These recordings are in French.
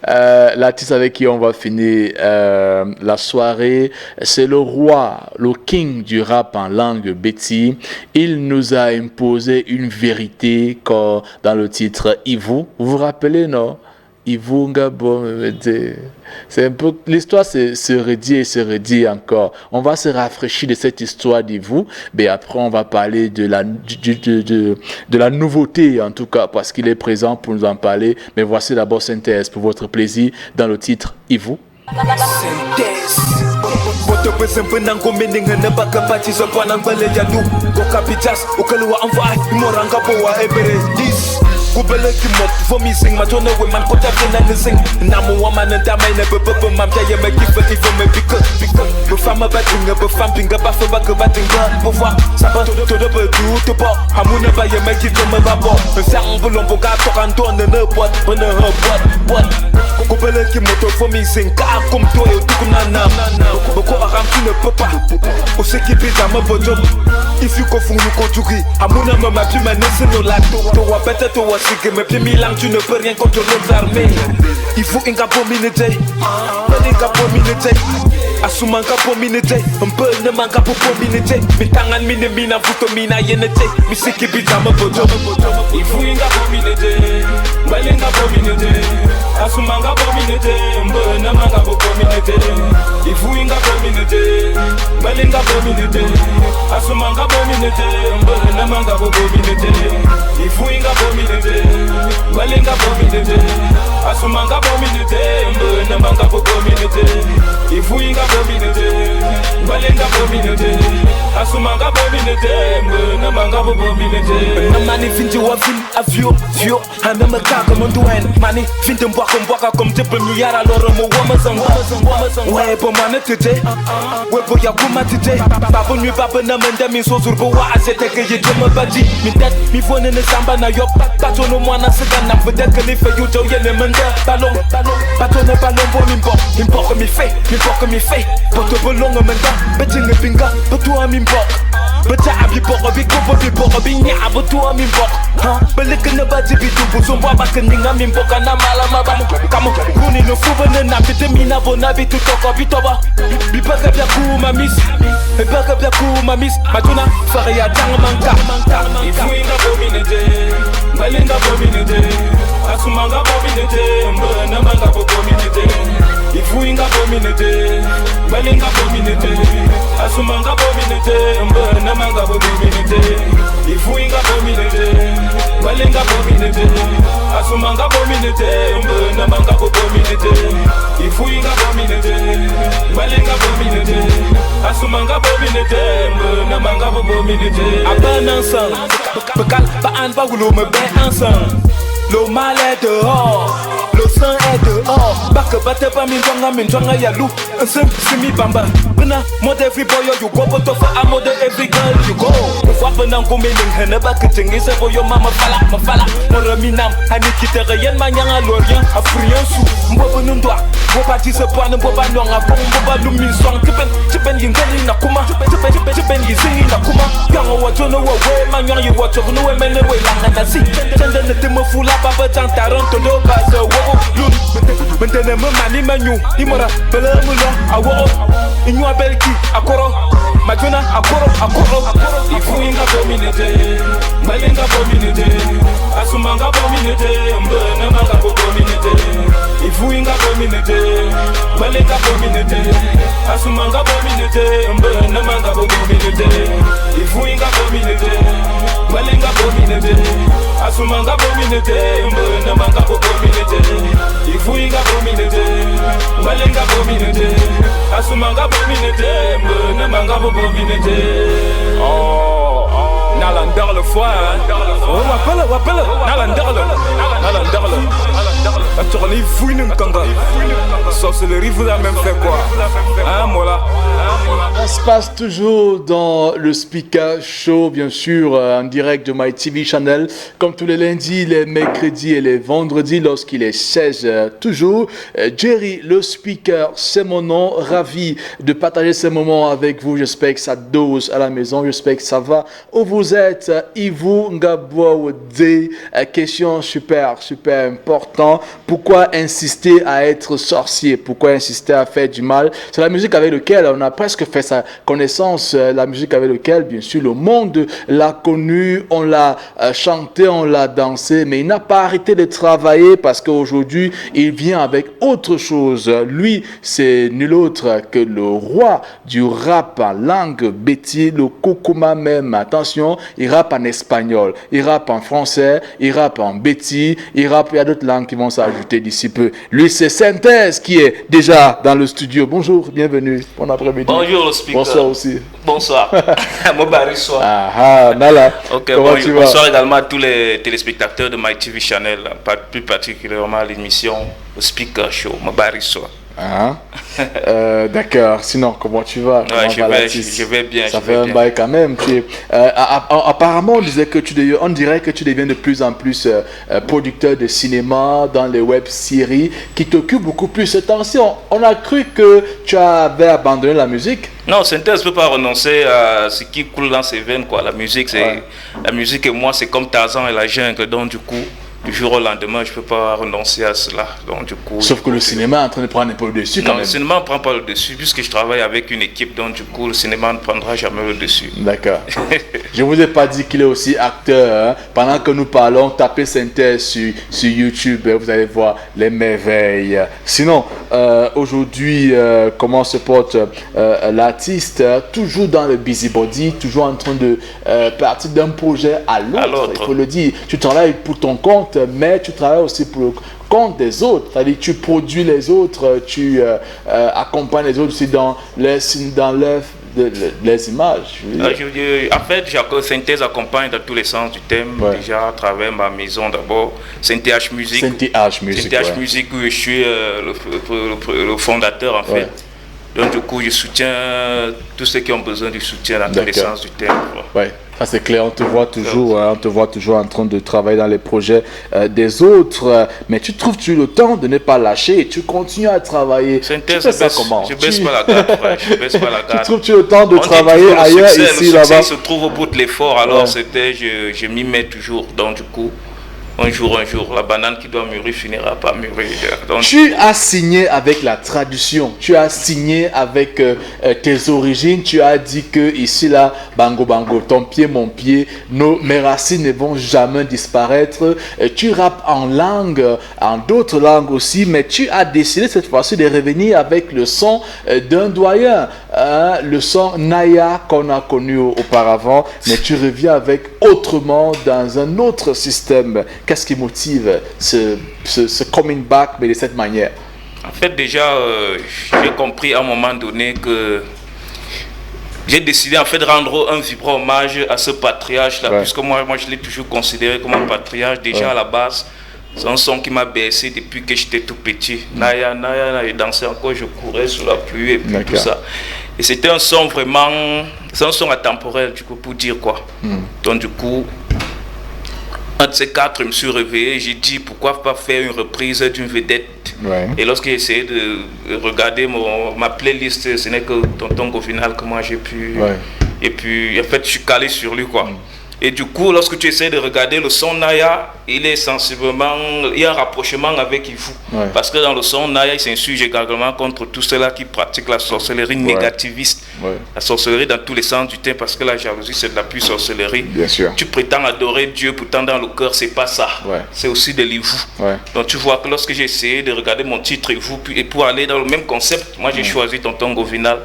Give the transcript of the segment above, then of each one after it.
L'artiste avec qui on va finir la soirée, c'est le roi, le king du rap en langue Betty. Il nous a imposé une vérité comme dans le titre Ivu. Vous vous rappelez, non? Ivu Ngabo, c'est un peu l'histoire se redit et se redit encore. On va se rafraîchir de cette histoire d'Ivu, mais après on va parler de la nouveauté en tout cas parce qu'il est présent pour nous en parler. Mais voici d'abord Synthèse pour votre plaisir dans le titre Ivu. Kubele kimot for me sing my tone we man kota fina ni sing namu woman and damay na bebe mam jaye me kifa even me bika be fama batinga be fampinga ba fa ba batinga be voir ça va to de be du to ba hamuna ba ye me kifa me ba bo sang bulon bo ga to kan ton ne bot bana bot kubele kimot for me sing ka kum to e du na nam be ko aram tu ne peux pas o se ki bi dama bojo if you go fun you ko tuki hamuna me ma pi manese no la to wa beta to que mes pieds milan, tu ne peux rien contre nos armées. Il faut un capot minute, un capot minute. Assumant capot minute, un peu de man capot minute. Mais tant en mine mina, vous to mina yenete. Mais c'est qui bita me bojo. Il faut un capot minute, un capot minute. Assumant capot minute, un peu de man capot minute. Il faut un capot minute, un capot minute. Assumant capot minute, un peu de man capot minute. Il faut un capot minute. Balenga bominete, asumanga bominete, mbona manga bominete. Ifuinga bominete, balenga bominete, asumanga bominete, mbona manga bominete. Namani finti wa fin avio, vio, hana makaka monduen. Mani finti mbwaka comme tepel miyara loro mo wamazang. Webo manetete, webo yakuma tete. Babo nui babo na menda min sozurbo wa azete ke yedema baji. Min tet mi fone ne samba na yop. Batono mwana segana peut-être que les faits you tell yene mende ballon batono ballon bo mimbok mi fait poto bolong menda betinga pinga betua mimbok beta abi bok bi ko bi nya betua mimbok ha beleke ne bati bi tu so mwa bakeninga mimbok na mala mabam kamo kuni no fuba na bitemina bona bi tu toko bi toba bi baka bia ku mamis e baka bia ku mamis matuna faria tang manka ifuinga bominete balinga bominete asumanga bominete mbona manga bominete ifuinga bominete balinga bominete asumanga bominete mbona manga bominete ifuinga bominete balinga bominete asumanga bominete mbona manga bominete ifuinga bominete balinga bominete asumanga bominete mbona manga bominete abanansa bekal ba an ba wulo me be ensemble. Le mal est dehors, le sang est dehors. Baka bate pa min twanga ya lu. Simi bamba. Bena mode every boy you go but for a mode every girl you go. Kwa bena ko meling hene baka tingi se boyo mama fala. Mora minam hani kite rien manyanga lorien afrien sou. Mbo nundwa. Bo parti se point mbo ba nwanga pong mbo ba lu min swang tipen yingeli na kuma. Tipen yizingi na kuma. Yango wa jono wa we manyang you watch no we mene we langa na si. Tende ne timo fula papa tantaron to do ba so wo lun. Mentene me mani manyu imora bele mulo awo. Inyo belki akoro. Majuna akoro. Ifuinga bominete. Balenga bominete. Asumanga bominete. Mbona manga bominete. Ifuinga bominete. Balenga bominete. Asumanga bominete. Mbona manga bominete. Ifuinga bominete. Balenga bominete. Asumanga bominete. Mbona manga bominete. Ifuinga bominete. Balenga bominete. Asumanga bominete. Mbona manga bominete. Oh. Nalandar le foie, oh wapele, nalandar le. La tournée fouine un kanga. Sorcellerie vous a même fait quoi? Hein, voilà. Ça se passe toujours dans le Speaker Show, bien sûr, en direct de My TV Channel, comme tous les lundis, les mercredis et les vendredis, lorsqu'il est 16h. Toujours, Jerry, le Speaker, c'est mon nom. Ravi de partager ces moments avec vous. J'espère que ça dose à la maison. J'espère que ça va. Où vous vous êtes Ivu Ngabouawodze. Question super important. Pourquoi insister à être sorcier? Pourquoi insister à faire du mal? C'est la musique avec laquelle on a presque fait sa connaissance, la musique avec laquelle, bien sûr, le monde l'a connu, on l'a chanté, on l'a dansé, mais il n'a pas arrêté de travailler parce qu'aujourd'hui, il vient avec autre chose. Lui, c'est nul autre que le roi du rap en langue béti, le Kokoma même. Attention, il rappe en espagnol, il rappe en français, il rappe en béti, il rappe, il y a d'autres langues qui vont s'ajouter d'ici peu. Lui, c'est Synthèse qui est déjà dans le studio. Bonjour, bienvenue, bon après-midi. Bonjour le speaker. Bonsoir aussi. Bonsoir. Bonsoir. Ah, Nala. Ok, bonsoir également à tous les téléspectateurs de My TV Channel, plus particulièrement l'émission le Speaker Show. Bonsoir. D'accord. Sinon, comment tu vas? Je vais bien. Ça fait un bail quand même. Apparemment, on dirait que tu deviens de plus en plus producteur de cinéma dans les web-séries qui t'occupent beaucoup plus de temps. On a cru que tu avais abandonné la musique. Non, Synthèse ne peut pas renoncer à ce qui coule dans ses veines, quoi. La musique, la musique et moi, c'est comme Tarzan et la jungle. Donc, du coup, du jour au lendemain, je ne peux pas renoncer à cela. Donc, du coup, sauf que le cinéma est en train de prendre un peu le dessus quand même. Le cinéma ne prend pas le dessus puisque je travaille avec une équipe. Donc du coup, le cinéma ne prendra jamais le dessus. D'accord. Je ne vous ai pas dit qu'il est aussi acteur. Hein. Pendant que nous parlons, tapez Synthèse sur YouTube. Vous allez voir les merveilles. Sinon, aujourd'hui, comment se porte l'artiste? Toujours dans le busybody, toujours en train de partir d'un projet à l'autre. Il faut le dire. Tu travailles pour ton compte, mais tu travailles aussi pour le compte des autres. C'est-à-dire tu produis les autres, tu accompagnes les autres aussi dans les images. En fait, Synthèse accompagne dans tous les sens du thème. Déjà à travers ma maison d'abord, Synthèse Musique. Synthèse Musique où je suis le fondateur en fait. Donc du coup, je soutiens tous ceux qui ont besoin du soutien dans tous les sens du thème. Ouais. Ça c'est clair, on te voit toujours en train de travailler dans les projets des autres, mais tu trouves-tu le temps de ne pas lâcher et tu continues à travailler? Synthèse, je baisse pas la garde, frère. Je baisse pas la garde. Tu trouves-tu le temps de travailler ailleurs, ici, là-bas? Le succès se trouve au bout de l'effort, alors je m'y mets toujours, donc du coup. Un jour, la banane qui doit mûrir finira par mûrir. Donc, tu as signé avec la tradition, tu as signé avec tes origines, tu as dit que ici là, bango bango, ton pied, mon pied, mes racines ne vont jamais disparaître. Tu rappes en d'autres langues aussi, mais tu as décidé cette fois-ci de revenir avec le son d'un doyen, le son Naya qu'on a connu auparavant, mais tu reviens avec autrement dans un autre système. Qu'est-ce qui motive ce coming back, mais de cette manière? En fait, déjà, j'ai compris à un moment donné que j'ai décidé en fait de rendre un vibrant hommage à ce patriarche-là, puisque moi je l'ai toujours considéré comme un patriarche. Déjà à la base, c'est un son qui m'a bercé depuis que j'étais tout petit. Naya, je dansais encore, je courais sous la pluie et puis tout ça. Et c'était un son vraiment, c'est un son atemporel, du coup, pour dire quoi. Donc du coup, un de ces quatre, je me suis réveillé, j'ai dit pourquoi pas faire une reprise d'une vedette. Et lorsque j'ai essayé de regarder ma playlist, ce n'est que Tonton Govinal que moi j'ai pu. Et puis en fait je suis calé sur lui quoi. Et du coup, lorsque tu essaies de regarder le son Naya, il est sensiblement, il y a un rapprochement avec Ivu. Parce que dans le son Naya, il s'insurge également contre tous ceux-là qui pratiquent la sorcellerie négativiste. La sorcellerie dans tous les sens du terme, parce que la jalousie, c'est de la pure sorcellerie. Bien sûr. Tu prétends adorer Dieu, pourtant dans le cœur, c'est pas ça. C'est aussi de l'Ivu. Donc tu vois que lorsque j'ai essayé de regarder mon titre Ivu, et pour aller dans le même concept, moi j'ai choisi Tonton Govinal.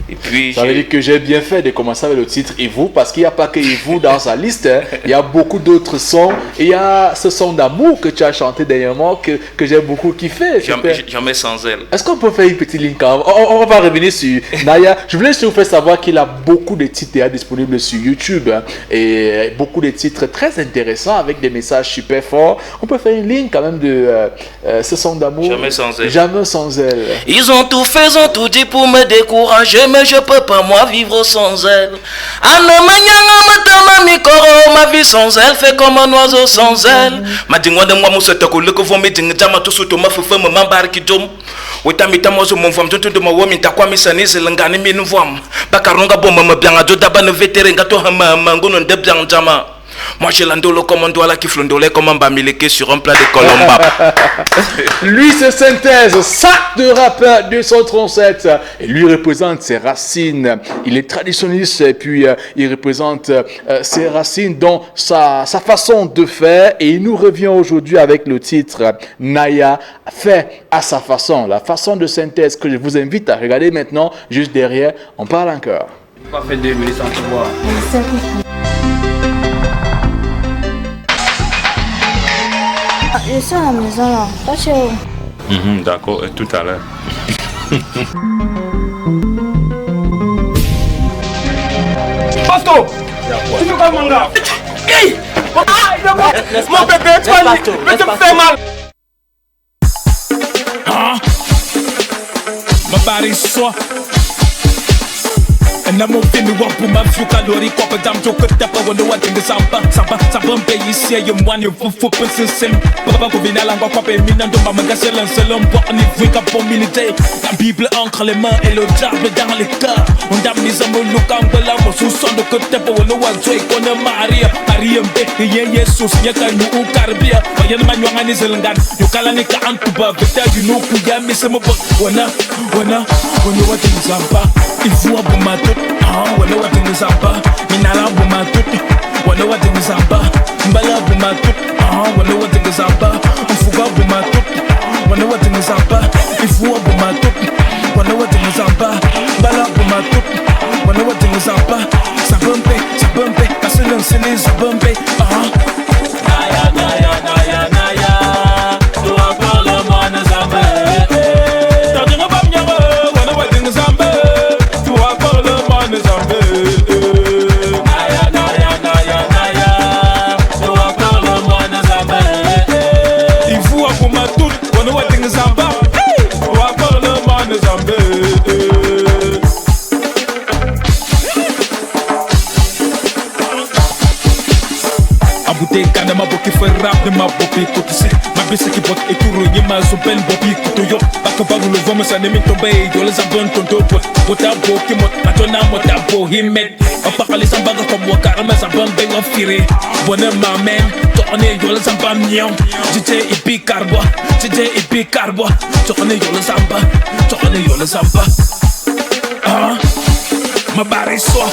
Et puis, ça veut dire que j'ai bien fait de commencer avec le titre Ivu, parce qu'il n'y a pas que Ivu dans sa liste, hein. Il y a beaucoup d'autres sons. Et il y a ce son d'amour que tu as chanté dernièrement que j'ai beaucoup kiffé. Jamais sans elle. Est-ce qu'on peut faire une petite ligne quand même? On va revenir sur Naya. Je voulais juste vous faire savoir qu'il a beaucoup de titres déjà disponibles sur YouTube, hein, et beaucoup de titres très intéressants avec des messages super forts. On peut faire une ligne quand même de ce son d'amour. Jamais sans elle. Jamais sans elle. Ils ont tout fait, ils ont tout dit pour me décourager. mais je peux pas moi vivre sans elle. Ma vie sans elle fait comme un oiseau sans elle. Ma dingwa de moi moussete ko leko vo me ding jama to soto ma fufa ma mambarki dom. Weta mita mozo mon fam tonto de ma womi ta kwa misani zelangani mi nu vom. Bakaronga bomba ma bianga do daba ne veterenga to hama mangono de biang jama. Moi j'ai l'andolo comme on doit la kiflondole comme un bamileke sur un plat de colomba. Lui c'est Synthèse, sac de rappeur 237. Et lui représente ses racines. Il est traditionnaliste et puis il représente ses racines dans sa façon de faire. Et il nous revient aujourd'hui avec le titre Naya, fait à sa façon. La façon de Synthèse que je vous invite à regarder maintenant, juste derrière. On parle encore. On va faire 2 minutes sans te voir. Je suis à la maison là, pas chez vous. D'accord, et tout à l'heure. Pasto, tu fais quoi mon gars? Hey! Mon bébé, tu me fais mal. Huh? My body's sore. And I'm moving the walk with my few calories. Papa jam joke at the power. No one thing is samba. Pay you see you want your foot person. Papa go bien à l'angle. Papa est minant de ma magasin. Selon moi, on est vrai pour militer. La Bible entre les mains et le diable dans les cœurs. On a mis un mot local. On l'a sous son de côté pour no one joy. On a Maria. Maria Mbe. Yé Jesus. Yé Kanu ou Caribia. Voyez le manuel en Iselangan. Yo kalani ka antuba. Vete you know kuya mise mo bok. Wana what things samba. Il faut abomato. Wano wa tingi samba, minala buma tuti. Wano wa tingi samba, mbala buma tuti. Wano wa tingi samba, mfuga buma tuti. Wano wa tingi samba, ifuwa buma tuti. Wano wa tingi samba, mbala buma tuti. Wano wa tingi samba, sabumpe, kasile sabumpe. Naya, naya, naya, naya. Tu encore le monde samba. T'as pas bien, wano wa tingi samba. Kana maboki foi rap de maboki kotise mabisa ki bot e turu yima zo ben bobi kutoyo bakabaru lo voma sa nemi tombe yo les abon tonto bota boki mot atona mota bo himet opakali sambaga ko mo karama sa bon ben ofire bona mamen tourner yo les ambam nion jite ipi carbo tourner yo les samba ma barre so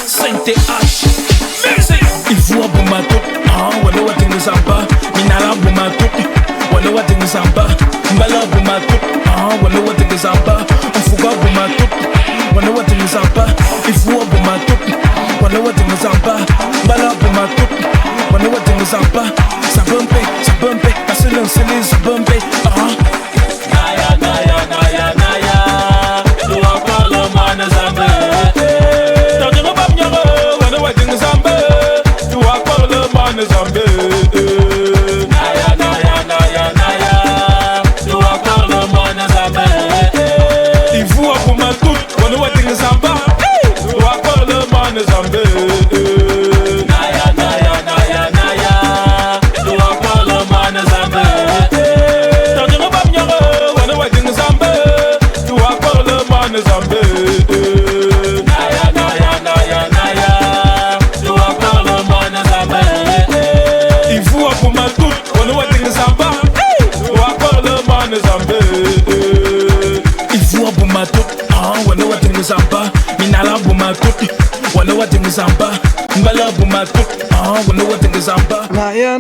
Sainte H music il faut abomato wano wa tingi samba minala abomato wano wa tingi samba mbala abomato wano wa tingi samba mfuga abomato wano wa tingi samba il faut abomato wano wa tingi samba mbala abomato wano wa tingi samba sabumpe kasile sabumpe naya tu encore le man samba Zambe, naya, tu encore le monde Zambe. Il faut pour ma toute, on doit dire Zamba. Tu encore le monde Zambe. Naya, tu encore le monde Zambe. T'en diras pas bien, on doit dire Zamba. Tu encore le monde Zambe. Zamba, minala buma tuti, wano wa tingi zamba, mbala buma tuti, wano wa tingi zamba. Naya,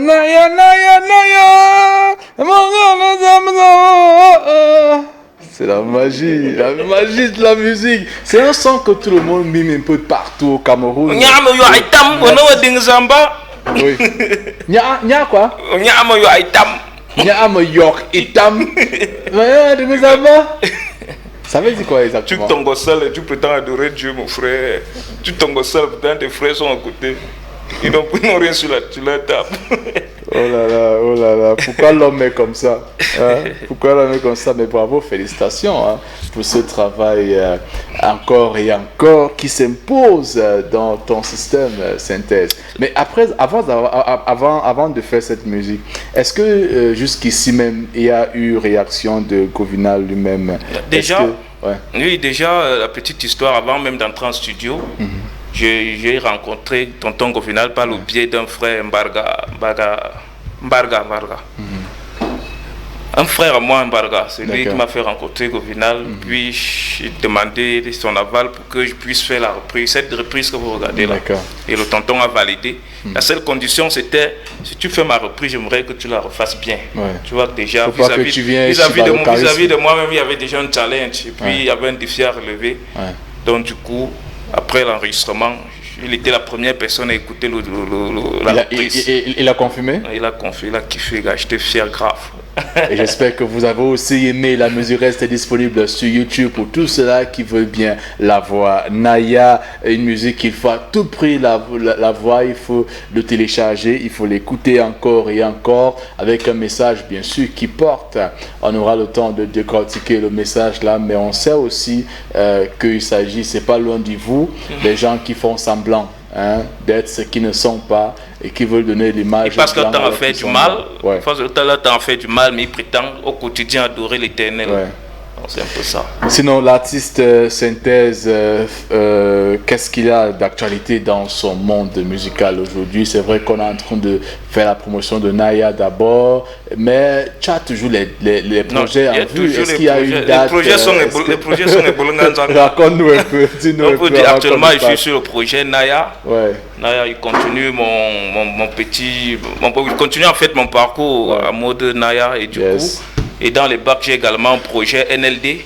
c'est la magie de la musique. C'est un son que tout le monde mime un peu partout au Cameroun. Nyama yo aitam, wano wa tingi zamba. Oui. Nya quoi? Nyama yo aitam. Nyama yo itam. Wano wa tingi zamba. Ça veut dire quoi exactement? Tu tombes seul et tu prétends adorer Dieu, mon frère. Tu tombes seul, pourtant tes frères sont à côté. Ils n'ont rien sur la table. Oh là là, pourquoi l'homme est comme ça, hein? Pourquoi l'homme est comme ça? Mais bravo, félicitations, hein, pour ce travail encore et encore qui s'impose dans ton système synthèse. Mais après, avant de faire cette musique, est-ce que jusqu'ici même, il y a eu réaction de Govinal lui-même? Déjà, oui, déjà, la petite histoire, avant même d'entrer en studio, j'ai rencontré tonton Govinal par le biais d'un frère Mbarga. Un frère à moi, Mbarga, c'est lui qui m'a fait rencontrer Govinal, puis j'ai demandé son aval pour que je puisse faire la reprise, cette reprise que vous regardez là. Et le tonton a validé. La seule condition c'était, si tu fais ma reprise, j'aimerais que tu la refasses bien. Tu vois, déjà, vis-à-vis de moi-même, il y avait déjà un challenge, et puis il y avait un défi à relever. Donc du coup, après l'enregistrement, il était la première personne à écouter la reprise. Il a confirmé? Il a confirmé, il a kiffé, j'étais fier grave. Et j'espère que vous avez aussi aimé. La musique reste disponible sur YouTube pour tous ceux-là qui veulent bien la voir. Naya, une musique qu'il faut à tout prix la voir, il faut le télécharger, il faut l'écouter encore et encore avec un message bien sûr qui porte. On aura le temps de décortiquer le message là, mais on sait aussi qu'il s'agit, c'est pas loin de vous, des gens qui font semblant d'être ce qu'ils ne sont pas et qui veulent donner l'image. Parce que le temps a fait du mal, parce que le temps a fait du mal, mais ils prétendent au quotidien adorer l'Éternel. C'est un peu ça. Sinon, l'artiste synthèse, qu'est-ce qu'il a d'actualité dans son monde musical aujourd'hui? C'est vrai qu'on est en train de faire la promotion de Naya d'abord, mais tu as toujours les projets en vue. Est-ce qu'il y a une date? Les projets sont ébouillants. Raconte-nous un peu. Actuellement, je suis sur le projet Naya. Naya, il continue il continue en fait mon parcours à mode Naya et du coup. Et dans les bacs, j'ai également un projet NLD,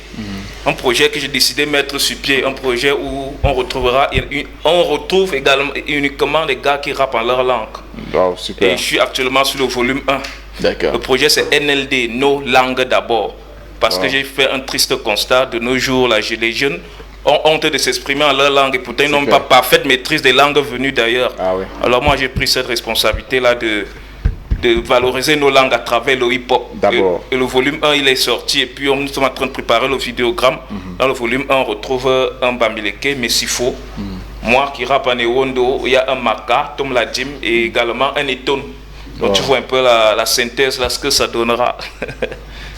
un projet que j'ai décidé de mettre sur pied, un projet où on retrouve également uniquement les gars qui rappent en leur langue. Wow, super. Et je suis actuellement sur le volume 1. D'accord. Le projet c'est NLD, nos langues d'abord. Parce que j'ai fait un triste constat, de nos jours, les jeunes ont honte de s'exprimer en leur langue et pourtant ils n'ont pas parfaite maîtrise des langues venues d'ailleurs. Alors moi j'ai pris cette responsabilité-là de valoriser nos langues à travers le hip-hop. Et le volume 1, il est sorti et puis nous sommes en train de préparer le vidéogramme. Dans le volume 1, on retrouve un Bamileke, Messifo. Moi qui rappe en Ewondo, il y a un Maka, Tom Ladim et également un Eton. Donc tu vois un peu la synthèse, là, ce que ça donnera.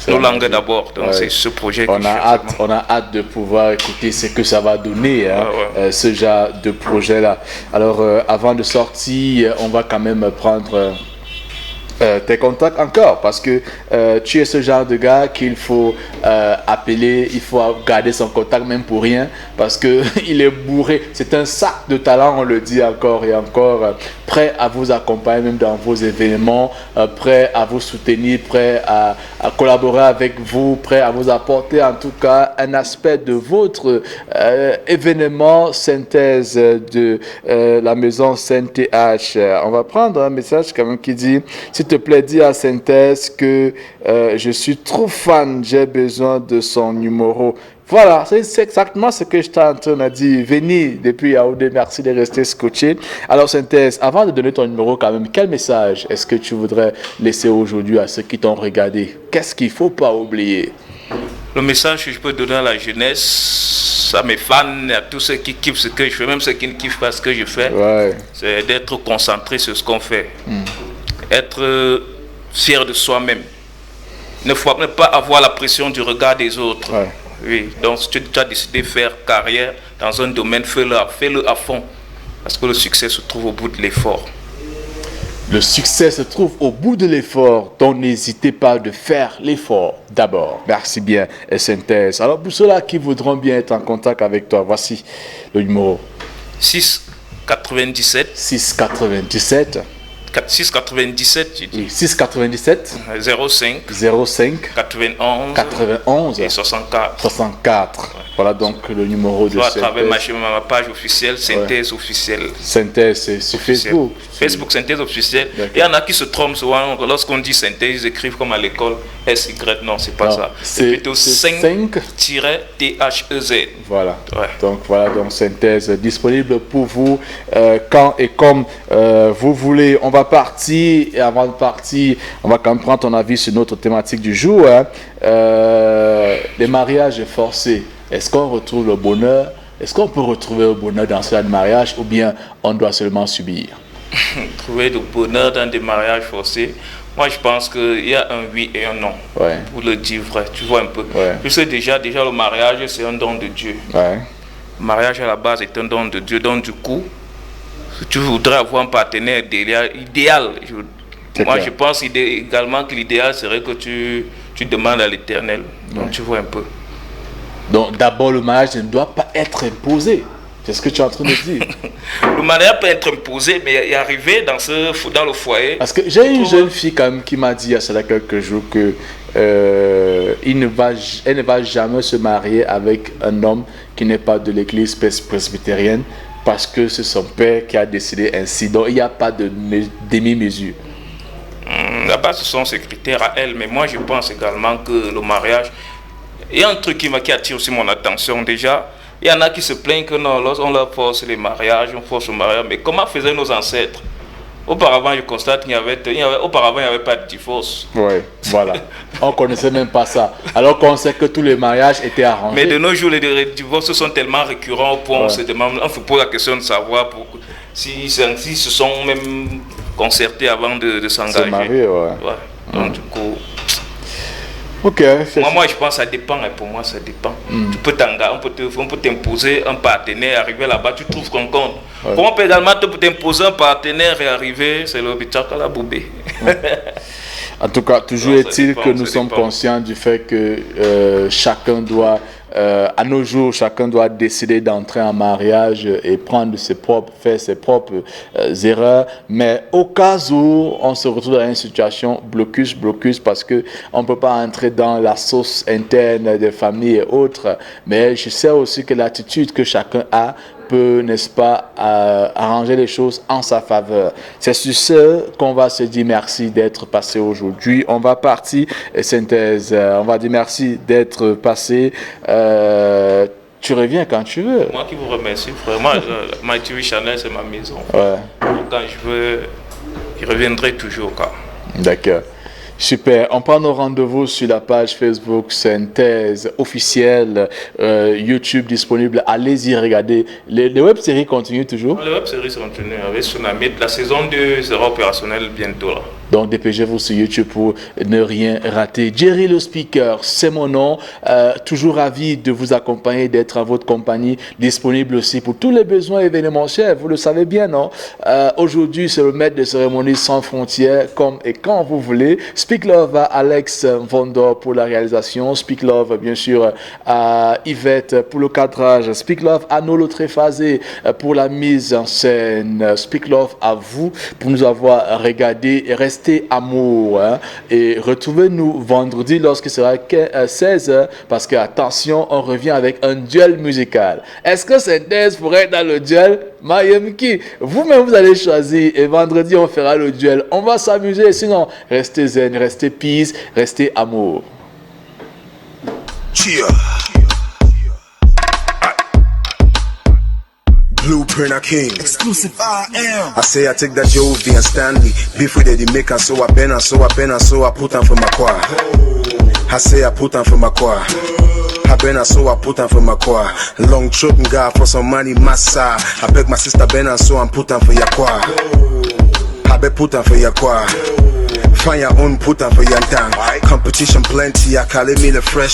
Nos langues d'abord. Donc c'est ce projet on a hâte de pouvoir écouter ce que ça va donner, ce genre de projet-là. Alors, avant de sortir, on va quand même prendre tes contacts encore parce que tu es ce genre de gars qu'il faut appeler, il faut garder son contact même pour rien parce que il est bourré, c'est un sac de talent, on le dit encore et encore, prêt à vous accompagner même dans vos événements, prêt à vous soutenir, prêt à collaborer avec vous, prêt à vous apporter en tout cas un aspect de votre événement synthèse de la maison CNTH. On va prendre un message quand même qui dit: s'il te plaît, dis à Synthèse que je suis trop fan, j'ai besoin de son numéro. Voilà, c'est exactement ce que je t'ai en train de dire. Venez depuis Yaoundé, merci de rester scotché. Alors Synthèse, avant de donner ton numéro quand même, quel message est-ce que tu voudrais laisser aujourd'hui à ceux qui t'ont regardé? Qu'est-ce qu'il ne faut pas oublier? Le message que je peux donner à la jeunesse, à mes fans, à tous ceux qui kiffent ce que je fais, même ceux qui ne kiffent pas ce que je fais, c'est d'être concentré sur ce qu'on fait. Être fier de soi-même. Ne pas avoir la pression du regard des autres. Oui, donc si tu as décidé de faire carrière dans un domaine, fais-le à fond. Parce que le succès se trouve au bout de l'effort. Le succès se trouve au bout de l'effort, donc n'hésitez pas de faire l'effort d'abord. Merci bien, Synthèse. Alors pour ceux-là qui voudront bien être en contact avec toi, voici le numéro. 697. 697, j'ai dit. 697 05 05 91 91 et 64. Voilà donc le numéro de à travers ma page officielle, Synthèse officielle. Synthèse, c'est sur Facebook. Facebook, Synthèse officielle. Il y en a qui se trompent souvent. Lorsqu'on dit Synthèse, ils écrivent comme à l'école SY. Non, c'est pas ça. C'est plutôt 5-THEZ. Voilà. Ouais. Donc voilà, donc Synthèse disponible pour vous quand et comme vous voulez. On va partir et avant de partir, on va quand même prendre ton avis sur notre thématique du jour. Hein. Les mariages forcés. Est-ce qu'on retrouve le bonheur? Est-ce qu'on peut retrouver le bonheur dans ce mariage ou bien on doit seulement subir? Trouver le bonheur dans des mariages forcés, moi je pense qu'il y a un oui et un non. Ouais. Pour le dire vrai, tu vois un peu. Ouais. Je sais déjà le mariage c'est un don de Dieu. Ouais. Le mariage à la base est un don de Dieu. Donc du coup, si tu voudrais avoir un partenaire idéal, je pense également que l'idéal serait que tu demandes à l'Éternel. Donc tu vois un peu. Donc d'abord le mariage ne doit pas être imposé. C'est ce que tu es en train de dire. Le mariage peut être imposé, mais y arriver dans le foyer. Parce que j'ai une jeune fille quand même qui m'a dit il y a cela quelques jours que elle ne va jamais se marier avec un homme qui n'est pas de l'église presbytérienne parce que c'est son père qui a décidé ainsi. Donc il n'y a pas de demi-mesure. Là-bas, ce sont ses critères à elle, mais moi je pense également que le mariage. Il y a un truc qui attire aussi mon attention déjà. Il y en a qui se plaignent que non, lorsqu'on leur force les mariages, on force le mariage. Mais comment faisaient nos ancêtres? Auparavant, je constate qu'il n'y avait pas de divorce. Oui, voilà. On ne connaissait même pas ça. Alors qu'on sait que tous les mariages étaient arrangés. Mais de nos jours, les divorces sont tellement récurrents au point où on se demande, on se pose la question de savoir si se sont même concertés avant de s'engager. Se marier, ouais. Donc du coup... Ok. Moi, je pense que ça dépend. Et pour moi, ça dépend. Tu peux on peut t'imposer un partenaire, arriver là-bas, tu trouves ton compte. Ouais. Comment on peut également t'imposer un partenaire et arriver, c'est le bichaka la boubé. En tout cas, toujours est-il que nous sommes conscients du fait que chacun doit, à nos jours, chacun doit décider d'entrer en mariage et faire ses propres erreurs. Mais au cas où on se retrouve dans une situation blocus, parce que on ne peut pas entrer dans la sauce interne des familles et autres. Mais je sais aussi que l'attitude que chacun a peut, n'est-ce pas, arranger les choses en sa faveur. C'est sur ce qu'on va se dire merci d'être passé aujourd'hui. On va partir, Synthèse, on va dire merci d'être passé. Tu reviens quand tu veux. Moi qui vous remercie, vraiment, My TV Channel, c'est ma maison. Ouais. Quand je veux, je reviendrai toujours. D'accord. Super, on prend nos rendez-vous sur la page Facebook Synthèse officielle, YouTube disponible. Allez-y, regardez. Les web-séries continuent toujours. Les web-séries continuent avec Tsunami. La saison 2 sera opérationnelle bientôt. Là. Donc dépêchez-vous sur YouTube pour ne rien rater. Jerry le speaker, c'est mon nom. Toujours ravi de vous accompagner, d'être à votre compagnie. Disponible aussi pour tous les besoins événementiels. Vous le savez bien, non? Aujourd'hui, c'est le maître de cérémonie sans frontières, comme et quand vous voulez. Speak Love à Alex Vondor pour la réalisation. Speak Love, bien sûr, à Yvette pour le cadrage. Speak Love à Nolo Tréphasé pour la mise en scène. Speak Love à vous pour nous avoir regardé et restez amour. Hein. Et retrouvez-nous vendredi lorsqu'il sera 16h parce que, attention, on revient avec un duel musical. Est-ce que Synthèse pourrait être dans le duel? Mayemki, vous-même vous allez choisir et vendredi on fera le duel. On va s'amuser, sinon restez zen, restez peace, restez amour. Cheer. Blueprint a king. Exclusive I am. I say I take that Jovi and Stanley. Beef with the maker, so I bend and so I put on for my choir. I say I put on for my choir. I been and so I put on for my choir. Long trip and God for some money, massa. I beg my sister Ben and so I'm put on for your choir. I bet put on for your choir. Find your own put on for your time. Competition plenty, I call it me the fresh.